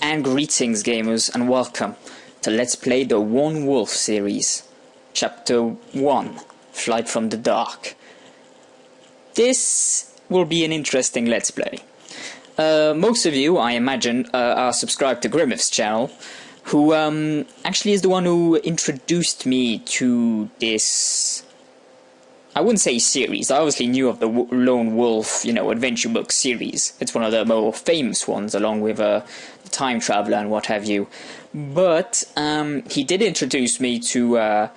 And greetings gamers, and welcome to Let's Play the One Wolf series, Chapter 1, Flight from the Dark. This will be an interesting Let's Play. Most of you, I imagine, are subscribed to Grimmeth's channel, who actually is the one who introduced me to this... I wouldn't say series. I obviously knew of the Lone Wolf, adventure book series. It's one of the more famous ones, along with the Time Traveler and what have you. But he did introduce me to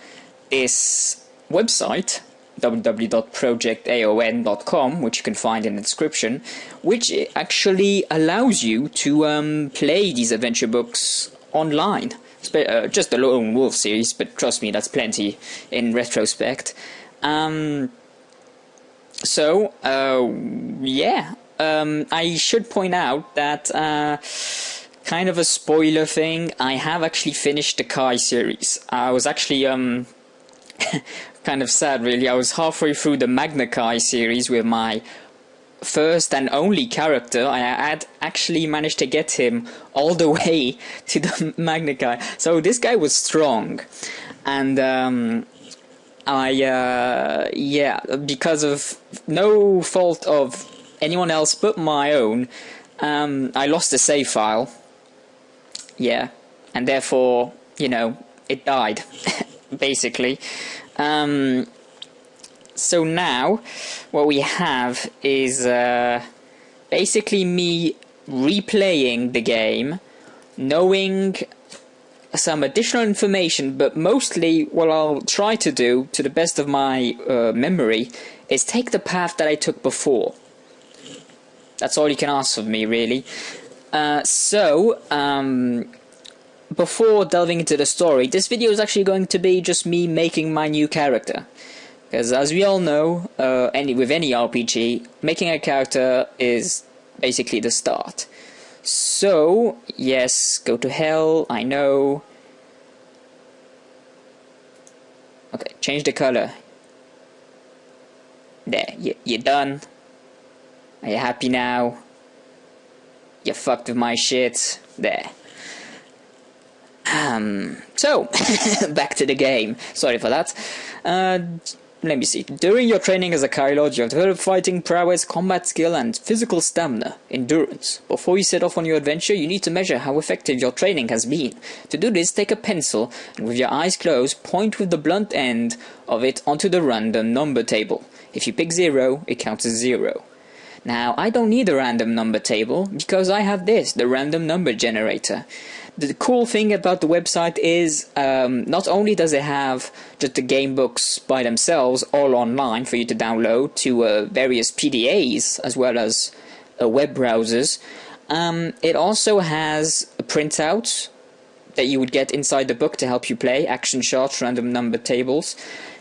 this website, www.projectaon.com, which you can find in the description, which actually allows you to play these adventure books online. Just the Lone Wolf series, but trust me, that's plenty in retrospect. I should point out that, kind of a spoiler thing, I have actually finished the Kai series. I was actually, kind of sad really. I was halfway through the Magna Kai series with my first and only character. I had actually managed to get him all the way to the Magna Kai. So this guy was strong. And, because of no fault of anyone else but my own, I lost the save file. Yeah, and therefore, it died, basically. So now, what we have is basically me replaying the game, knowing some additional information, but mostly what I'll try to do, to the best of my memory, is take the path that I took before. That's all you can ask of me, really. Before delving into the story, this video is actually going to be just me making my new character. Because as we all know, with any RPG, making a character is basically the start. So, yes, go to hell, I know. Okay, change the color. There, you're done. Are you happy now? You fucked with my shit. There. So, back to the game. Sorry for that. Let me see. During your training as a Kai Lord, you have developed fighting prowess, combat skill, and physical stamina, endurance. Before you set off on your adventure, you need to measure how effective your training has been. To do this, take a pencil, and with your eyes closed, point with the blunt end of it onto the random number table. If you pick 0, it counts as 0. Now, I don't need a random number table, because I have this, the random number generator. The cool thing about the website is, not only does it have just the game books by themselves, all online for you to download to various PDAs, as well as web browsers, it also has a printout that you would get inside the book to help you play, action shots, random number tables.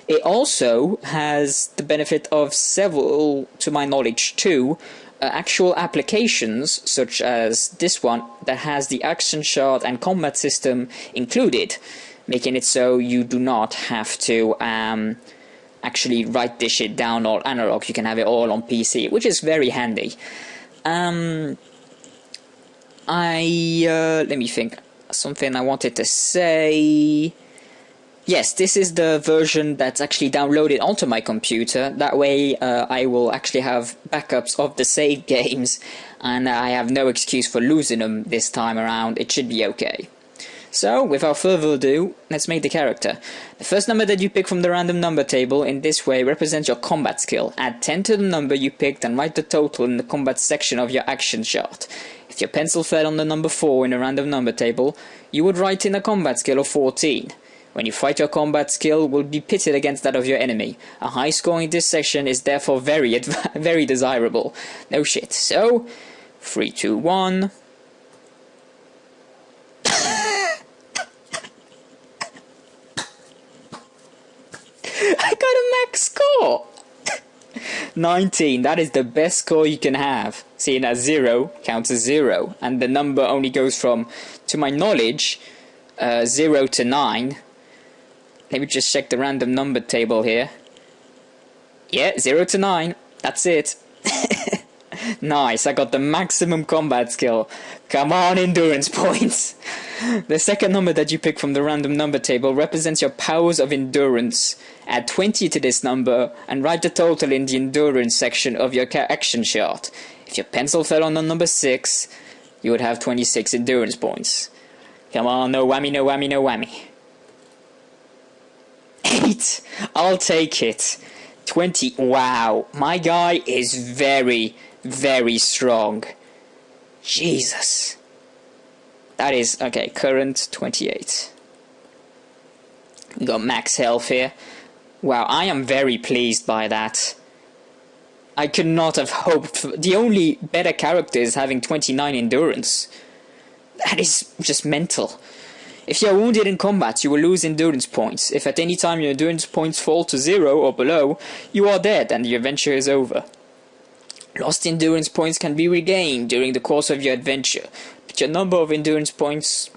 It also has the benefit of several, to my knowledge too, actual applications, such as this one, that has the action shot and combat system included, making it so you do not have to actually write this shit down all analog. You can have it all on PC, which is very handy. Let me think. Something I wanted to say... Yes, this is the version that's actually downloaded onto my computer. That way I will actually have backups of the saved games, and I have no excuse for losing them this time around. It should be okay. So, without further ado, let's make the character. The first number that you pick from the random number table in this way represents your combat skill. Add 10 to the number you picked and write the total in the combat section of your action chart. If your pencil fell on the number 4 in a random number table, you would write in a combat skill of 14. When you fight, your combat skill will be pitted against that of your enemy. A high score in this section is therefore very desirable. No shit. So, 3, 2, 1... I got a max score! 19, that is the best score you can have. Seeing as 0 counts as 0, and the number only goes from, to my knowledge, 0 to 9. Let me just check the random number table here. Yeah, 0 to 9. That's it. Nice, I got the maximum combat skill. Come on, endurance points. The second number that you pick from the random number table represents your powers of endurance. Add 20 to this number and write the total in the endurance section of your action chart. If your pencil fell on the number 6, you would have 26 endurance points. Come on, no whammy, no whammy, no whammy. 8! I'll take it. 20. Wow, my guy is very, very strong. Jesus. That is, okay, current 28. We got max health here. Wow, I am very pleased by that. I could not have hoped for... The only better character is having 29 endurance. That is just mental. If you are wounded in combat, you will lose endurance points. If at any time your endurance points fall to 0 or below, you are dead and the adventure is over. Lost endurance points can be regained during the course of your adventure, but your number of endurance points...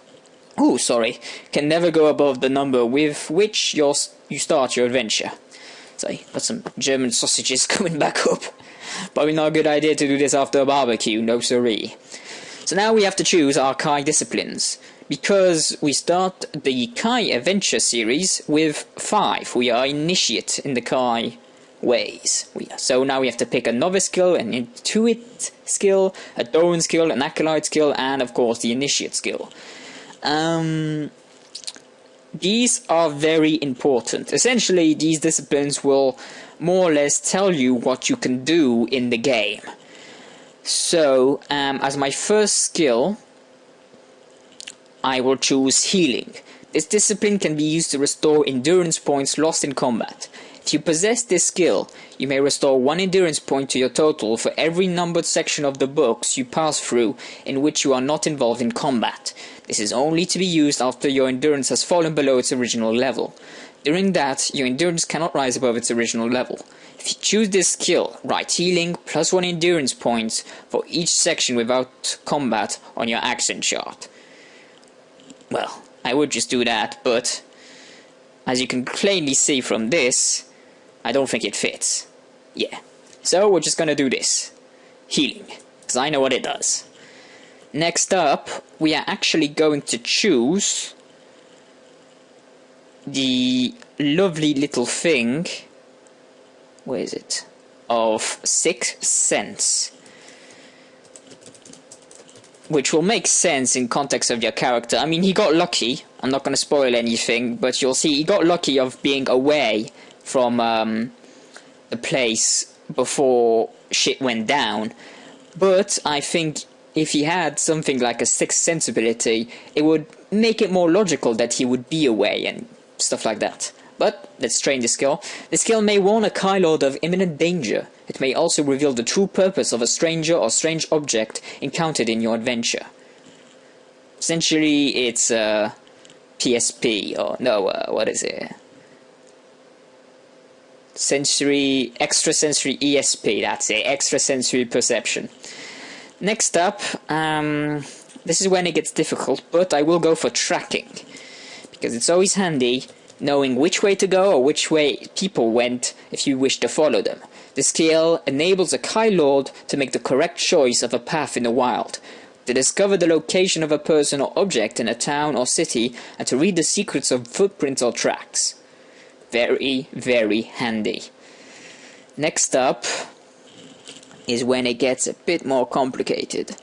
can never go above the number with which you start your adventure. Sorry, got some German sausages coming back up. Probably not a good idea to do this after a barbecue, no siree. So now we have to choose our Kai disciplines. Because we start the Kai Adventure series with 5. We are initiate in the Kai ways. So now we have to pick a novice skill, an intuit skill, a Doran skill, an acolyte skill, and of course the initiate skill. These are very important. Essentially, these disciplines will more or less tell you what you can do in the game. So, as my first skill, I will choose healing. This discipline can be used to restore endurance points lost in combat. If you possess this skill, you may restore 1 endurance point to your total for every numbered section of the books you pass through in which you are not involved in combat. This is only to be used after your endurance has fallen below its original level. During that, your endurance cannot rise above its original level. If you choose this skill, write healing plus 1 endurance points for each section without combat on your action chart. Well, I would just do that, but as you can plainly see from this, I don't think it fits. Yeah, so we're just gonna do this. Healing, because I know what it does. Next up, we are actually going to choose the lovely little thing, where is it, of 6 cents. Which will make sense in context of your character. I mean, he got lucky. I'm not going to spoil anything, but you'll see he got lucky of being away from the place before shit went down. But I think if he had something like a 6th sense ability, it would make it more logical that he would be away and stuff like that. But let's train the skill. The skill may warn a Kai Lord of imminent danger. It may also reveal the true purpose of a stranger or strange object encountered in your adventure. Essentially, it's PSP, or no, what is it? Extrasensory ESP, that's it, extrasensory perception. Next up, this is when it gets difficult, but I will go for tracking, because it's always handy knowing which way to go or which way people went if you wish to follow them. The skill enables a Kai Lord to make the correct choice of a path in the wild, to discover the location of a person or object in a town or city, and to read the secrets of footprints or tracks. Very, very handy. Next up is when it gets a bit more complicated.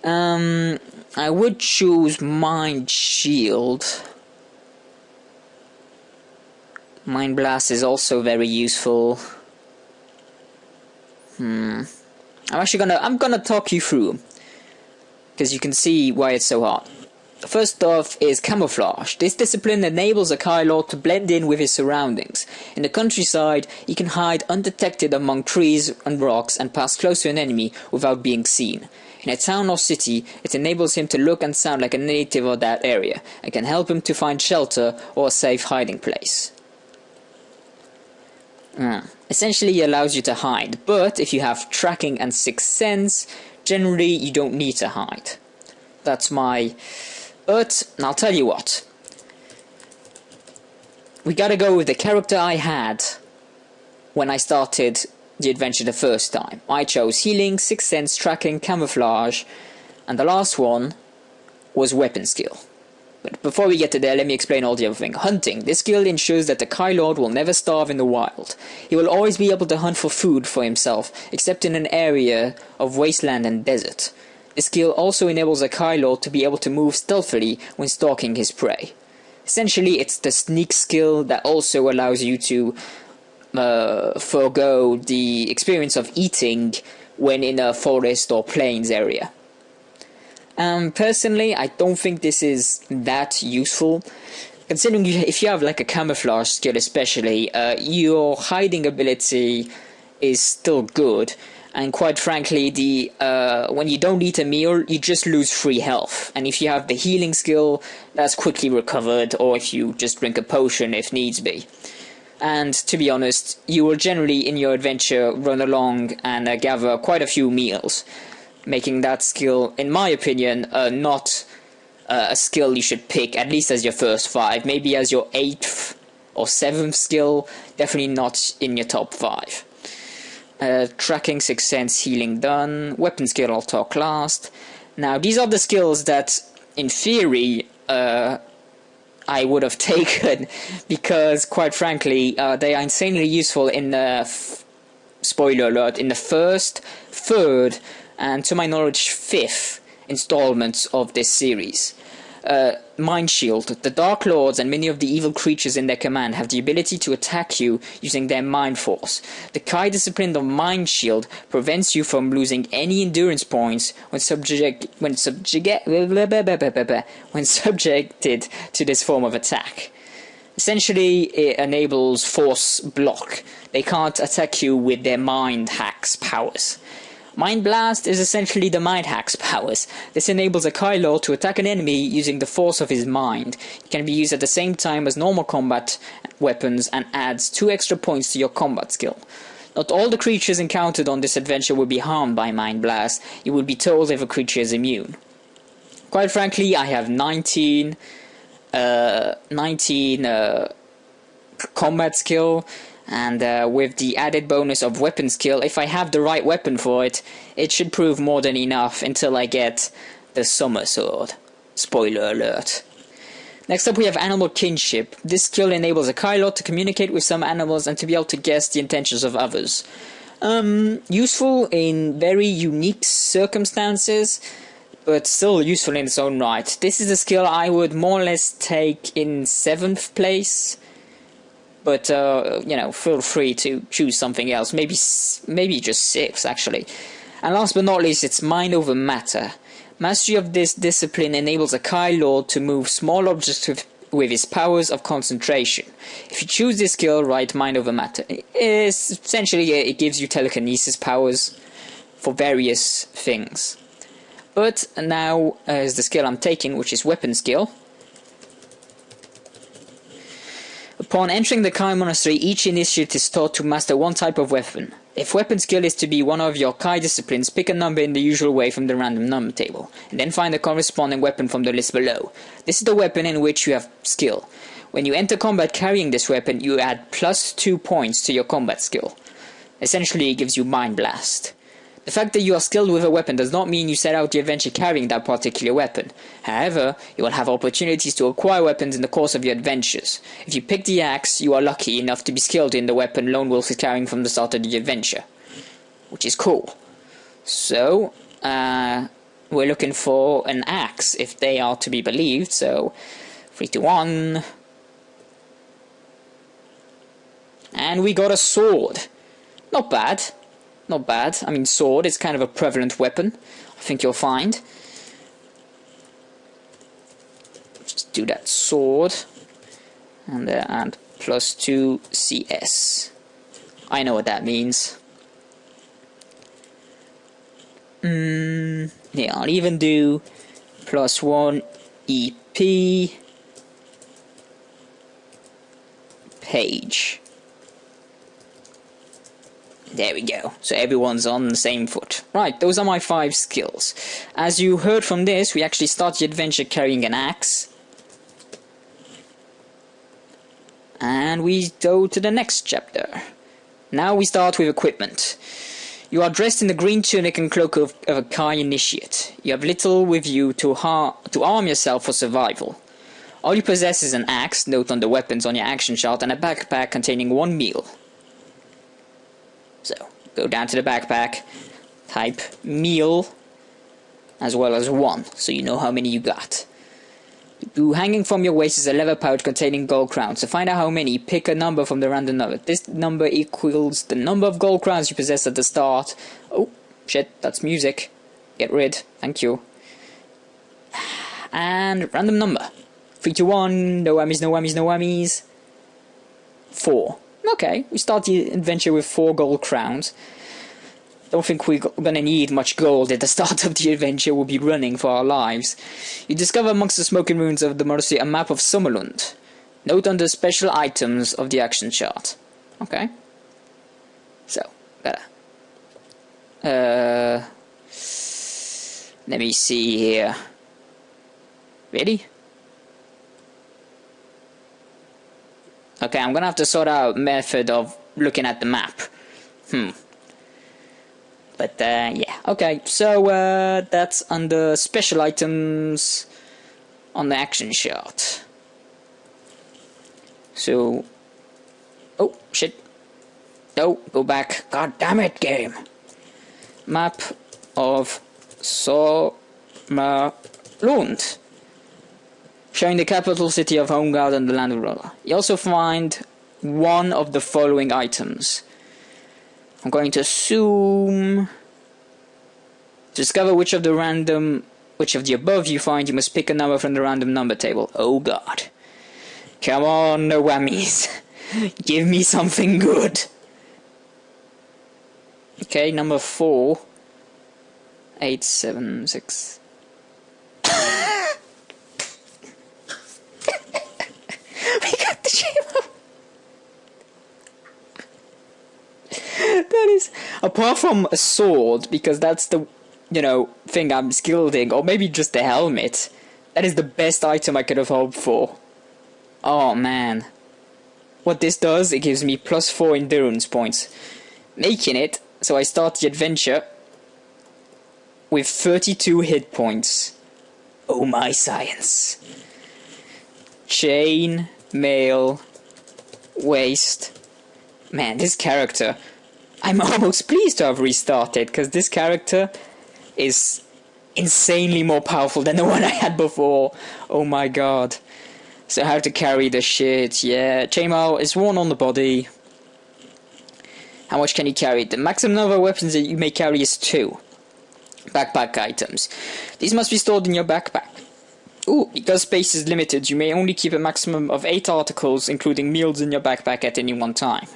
I would choose Mind Shield. Mind Blast is also very useful. I'm gonna talk you through, because you can see why it's so hard. First off is Camouflage. This discipline enables a Kai Lord to blend in with his surroundings. In the countryside, he can hide undetected among trees and rocks and pass close to an enemy without being seen. In a town or city, it enables him to look and sound like a native of that area, and can help him to find shelter or a safe hiding place. Essentially, it allows you to hide, but if you have tracking and 6th sense, generally you don't need to hide. That's my... But, I'll tell you what. We gotta go with the character I had when I started the adventure the first time. I chose healing, sixth sense, tracking, camouflage, and the last one was weapon skill. But before we get to there, let me explain all the other things. Hunting. This skill ensures that the Kai Lord will never starve in the wild. He will always be able to hunt for food for himself, except in an area of wasteland and desert. This skill also enables a Kai Lord to be able to move stealthily when stalking his prey. Essentially, it's the sneak skill that also allows you to forego the experience of eating when in a forest or plains area. Personally, I don't think this is that useful, considering if you have like a camouflage skill especially, your hiding ability is still good, and quite frankly, when you don't eat a meal, you just lose 3 health, and if you have the healing skill, that's quickly recovered, or if you just drink a potion if needs be. And to be honest, you will generally in your adventure run along and gather quite a few meals, making that skill, in my opinion, not a skill you should pick, at least as your first 5. Maybe as your 8th or 7th skill, definitely not in your top 5. Tracking, sixth sense, healing done. Weapon skill I'll talk last. Now, these are the skills that, in theory, I would have taken, because, quite frankly, they are insanely useful in the, spoiler alert, in the first, third, and to my knowledge 5th installments of this series. Mind Shield. The Dark Lords and many of the evil creatures in their command have the ability to attack you using their mind force. The Kai discipline of Mind Shield prevents you from losing any endurance points when subjected to this form of attack. Essentially, it enables force block. They can't attack you with their mind hacks powers. Mind Blast is essentially the mind hack's powers. This enables a Kai Lord to attack an enemy using the force of his mind. It can be used at the same time as normal combat weapons and adds 2 extra points to your combat skill. Not all the creatures encountered on this adventure will be harmed by Mind Blast. You will be told if a creature is immune. Quite frankly, I have 19 combat skill, and with the added bonus of weapon skill, if I have the right weapon for it, it should prove more than enough until I get the Summer Sword. Spoiler alert. Next up we have Animal Kinship. This skill enables a Kai Lord to communicate with some animals and to be able to guess the intentions of others. Useful in very unique circumstances, but still useful in its own right. This is a skill I would more or less take in 7th place. But, you know, feel free to choose something else. Maybe just 6th, actually. And last but not least, it's Mind Over Matter. Mastery of this discipline enables a Kai Lord to move small objects with his powers of concentration. If you choose this skill, right, Mind Over Matter, essentially it gives you telekinesis powers for various things. But now is the skill I'm taking, which is Weapon Skill. Upon entering the Kai Monastery, each initiate is taught to master one type of weapon. If weapon skill is to be one of your Kai disciplines, pick a number in the usual way from the random number table, and then find the corresponding weapon from the list below. This is the weapon in which you have skill. When you enter combat carrying this weapon, you add +2 points to your combat skill. Essentially, it gives you Mind Blast. The fact that you are skilled with a weapon does not mean you set out the adventure carrying that particular weapon. However, you will have opportunities to acquire weapons in the course of your adventures. If you pick the axe, you are lucky enough to be skilled in the weapon Lone Wolf is carrying from the start of the adventure, which is cool. So, we're looking for an axe, if they are to be believed, so 3, 2, 1. And we got a sword. Not bad. Not bad. I mean, sword is kind of a prevalent weapon, I think you'll find. Just do that sword. And add +2 CS. I know what that means. Yeah, I'll even do +1 EP page. There we go. So everyone's on the same foot. Right, those are my 5 skills. As you heard from this, we actually start the adventure carrying an axe. And we go to the next chapter. Now we start with equipment. You are dressed in the green tunic and cloak of a Kai initiate. You have little with you to arm yourself for survival. All you possess is an axe, note on the weapons on your action chart, and a backpack containing 1 meal. So, go down to the backpack, type meal, as well as 1, so you know how many you got. Hanging from your waist is a leather pouch containing gold crowns. To find out how many, pick a number from the random number. This number equals the number of gold crowns you possess at the start. Oh, shit, that's music. Get rid, thank you. And random number. 3 to 1, no whammies, no whammies, no whammies. 4. Okay, we start the adventure with 4 gold crowns. Don't think we're gonna need much gold at the start of the adventure. We'll be running for our lives. You discover amongst the smoking ruins of the monastery a map of Sommerlund. Note on the special items of the action chart. Okay. So, better. Let me see here. Ready? Okay, I'm gonna have to sort out a method of looking at the map. But, yeah. Okay, so, that's under special items on the action chart. So... Oh, shit. No, go back. God damn it, game. Map of Sommerlund. Showing the capital city of Homeguard and the land of Rolla. You also find one of the following items. I'm going to assume... To discover which of the above you find, you must pick a number from the random number table. Oh god. Come on, no whammies. Give me something good. Okay, number 4. 8, 7, 6. We got the shape. That is, apart from a sword, because that's the, thing I'm skilled in, or maybe just the helmet, that is the best item I could have hoped for. Oh man. What this does, it gives me +4 endurance points, making it so I start the adventure with 32 hit points. Oh my science. Chain, mail, waist. Man, this character, I'm almost pleased to have restarted, because this character is insanely more powerful than the one I had before. Oh my god. So how to carry the shit, yeah. Chainmail is worn on the body. How much can you carry? The maximum number of weapons that you may carry is 2. Backpack items. These must be stored in your backpack. Ooh, because space is limited, you may only keep a maximum of 8 articles, including meals, in your backpack at any one time.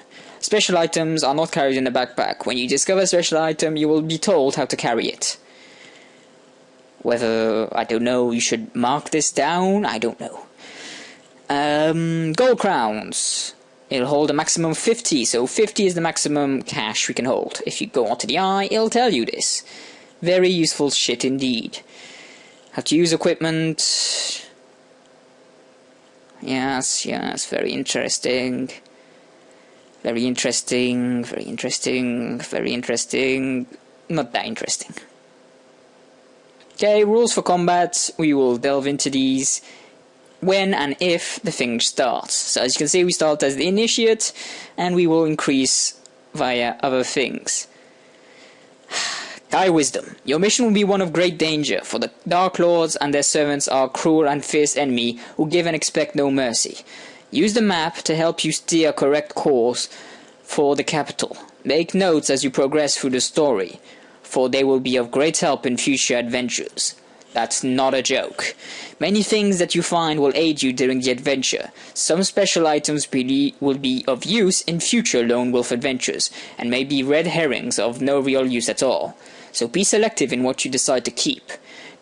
Special items are not carried in the backpack. When you discover a special item, you will be told how to carry it. Whether, I don't know, you should mark this down, I don't know. Gold crowns. It'll hold a maximum of 50, so 50 is the maximum cash we can hold. If you go onto the eye, it'll tell you this. Very useful shit indeed. How to use equipment. Yes, very interesting. Very interesting, very interesting, very interesting. Not that interesting. Okay, rules for combat. We will delve into these when and if the thing starts. So as you can see, we start as the initiate, and we will increase via other things. Kai Wisdom. Your mission will be one of great danger, for the Dark Lords and their servants are a cruel and fierce enemy who give and expect no mercy. Use the map to help you steer a correct course for the capital. Make notes as you progress through the story, for they will be of great help in future adventures. That's not a joke. Many things that you find will aid you during the adventure. Some special items will be of use in future Lone Wolf adventures, and may be red herrings of no real use at all. So be selective in what you decide to keep.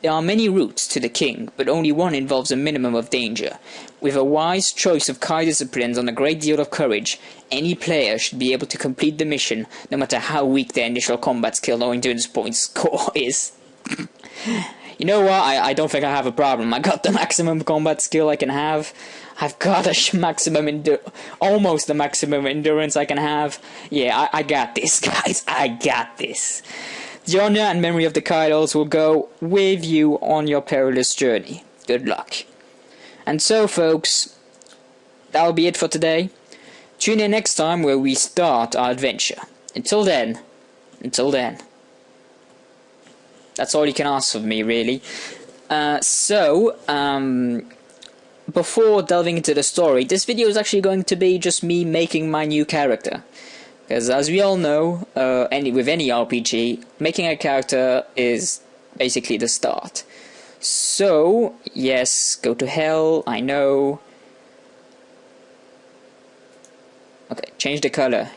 There are many routes to the king, but only one involves a minimum of danger. With a wise choice of Kai disciplines and a great deal of courage, any player should be able to complete the mission, no matter how weak their initial combat skill or endurance point score is. You know what? I don't think I have a problem. I got the maximum combat skill I can have. I've got a maximum almost the maximum endurance I can have. Yeah, I got this, guys. I got this. The honor and memory of the Kyles will go with you on your perilous journey. Good luck. And so, folks, that'll be it for today. Tune in next time where we start our adventure. Until then, that's all you can ask of me, really. Before delving into the story, this video is actually going to be just me making my new character. Because as we all know, with any RPG, making a character is basically the start. So, yes, go to hell, I know. Okay, change the color.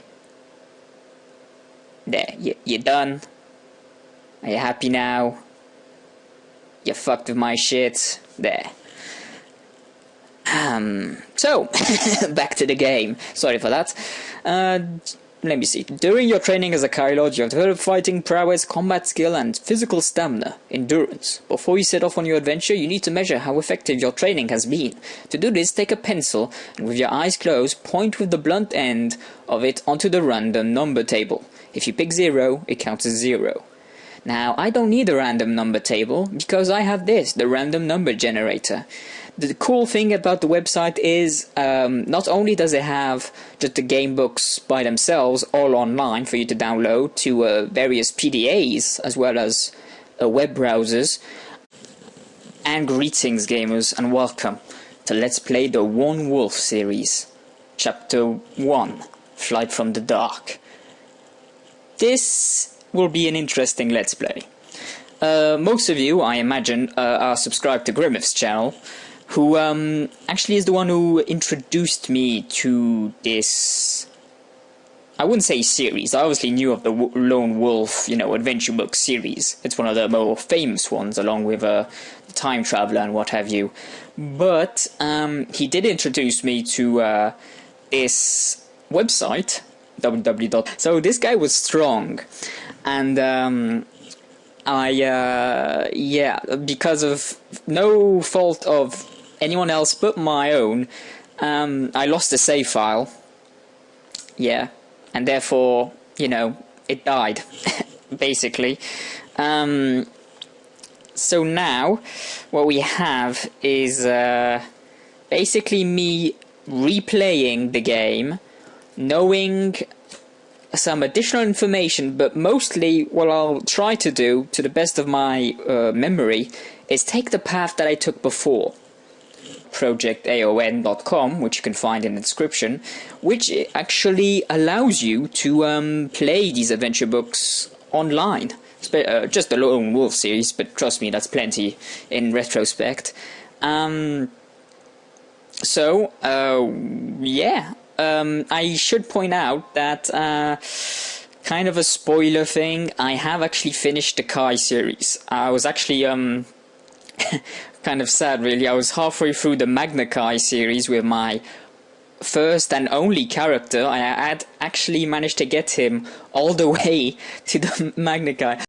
There, you're done. Are you happy now? You fucked with my shit. There. So, back to the game. Sorry for that. Let me see. During your training as a Kalte, you have developed fighting prowess, combat skill, and physical stamina, endurance. Before you set off on your adventure, you need to measure how effective your training has been. To do this, take a pencil, and with your eyes closed, point with the blunt end of it onto the random number table. If you pick 0, it counts as 0. Now, I don't need a random number table, because I have this, the random number generator. The cool thing about the website is, not only does it have just the game books by themselves, all online for you to download to various PDAs, as well as web browsers. And greetings, gamers, and welcome to Let's Play the One Wolf series, Chapter 1, Flight from the Dark. This will be an interesting Let's Play. Most of you, I imagine, are subscribed to Grimmeth's channel, who actually is the one who introduced me to this, I wouldn't say series. I obviously knew of the Lone Wolf, adventure book series. It's one of the more famous ones, along with the Time Traveler and what have you. But he did introduce me to this website, www. So this guy was strong, and because of no fault of anyone else but my own, I lost the save file. Yeah, and therefore, it died, basically. So now, what we have is basically me replaying the game, knowing some additional information, but mostly what I'll try to do, to the best of my memory, is take the path that I took before. projectaon.com, which you can find in the description, which actually allows you to play these adventure books online. Just the Lone Wolf series, but trust me, that's plenty in retrospect. I should point out that, kind of a spoiler thing, I have actually finished the Kai series. I was actually, kind of sad, really. I was halfway through the Magna Kai series with my first and only character. I had actually managed to get him all the way to the Magna Kai.